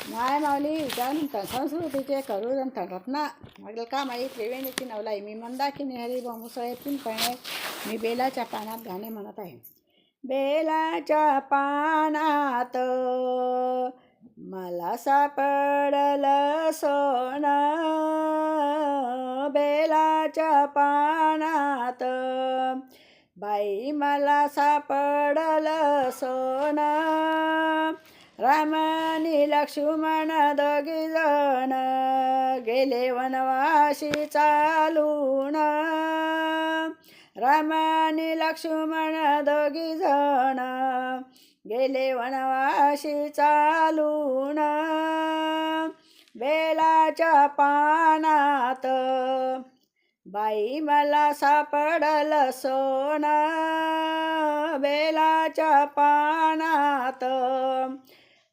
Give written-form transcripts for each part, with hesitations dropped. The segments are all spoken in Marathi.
माय माऊली विचार संस्कृतीचे करू रत्ना मग का माई त्रिवेणीची नवलाई मी मंदाकिनी हरी मुसळेतून पणे मी बेलाच्या पानात गाणे म्हणत आहे. बेलाच्या पानात मला सापडलं सोनं, बेलाच्या पानात बाई मला सापडलं सोनं. रामानी लक्ष्मण दोघी जण गेले वनवासी चालून, रामानी लक्ष्मण दोघी जण गेले वनवासी चालून. बेलाच्या पानात बाई मला सापडलं सोनं, बेलाच्या पानात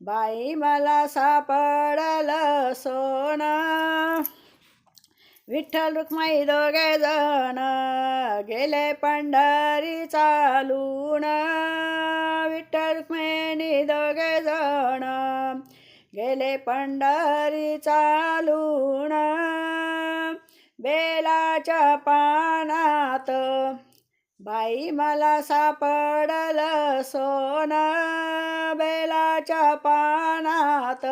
बाई मला सापडलं सोनं. विठ्ठल रुक्माई दोघे जण गेले पंढरी चालून, विठ्ठल रुक्मिणी दोघे जण गेले पंढरी चालून. बेलाच्या पानात बाई मला सापडलं सोनं, बेलाच्या पानात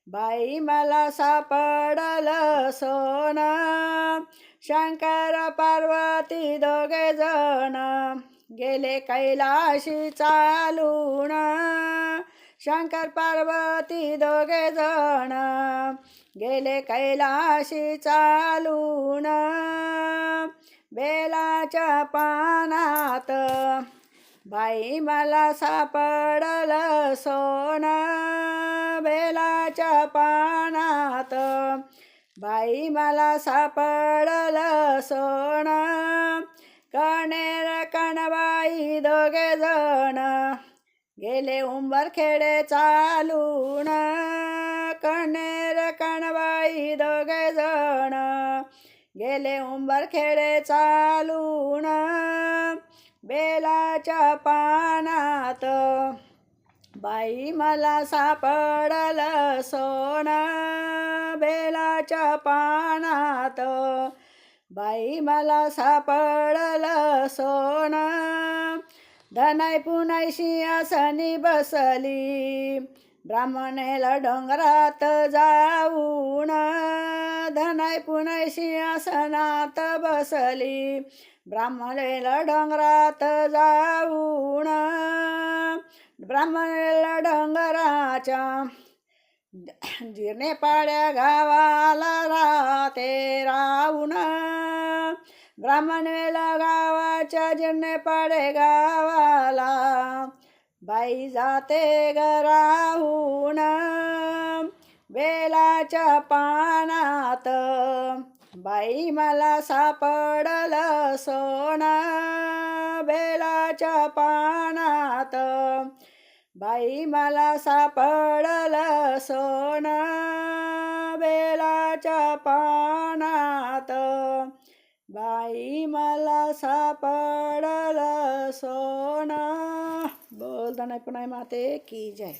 बाई मला सापडलं सोनं. शंकर पार्वती दोघे जण गेले कैलाशी चालून, शंकर पार्वती दोघे जण गेले कैलाशी चालून. बेलाच्या पानात बाई मला सापडलं सोनं, बेलाच्या पानात बाई मला सापडलं सोनं. कणेर कणबाई दोघे जण गेले उंबरखेडे चालून, कणेर कणबाई दोघे जण गेले उंबरखेडे चालून. बेलाच्या पानात बाई मला सापडलं सोनं, बेलाच्या पानात बाई मला सापडलं सोनं. धनाई पुनाई सिंहासनी बसली ब्राह्मणेला डोंगरात जाऊन, धनाई पुनाई सिंहासनात बसली ब्राह्मणेला डोंगरात जाऊन. ब्राह्मणेला डोंगराच्या जिरणे पाड्या गावाला राहते राहून, ब्राह्मणेला गावाच्या जिरणे पाडे गावाला बाई जाते ग राहून. बेलाच्या पानात बाई मला सापडलं सोनं, बेलाच्या पानात बाई मला सापडलं सोनं, बेलाच्या पानात बाई मला सापडलं सोनं. बोल धनाई पुनाई माते की जय.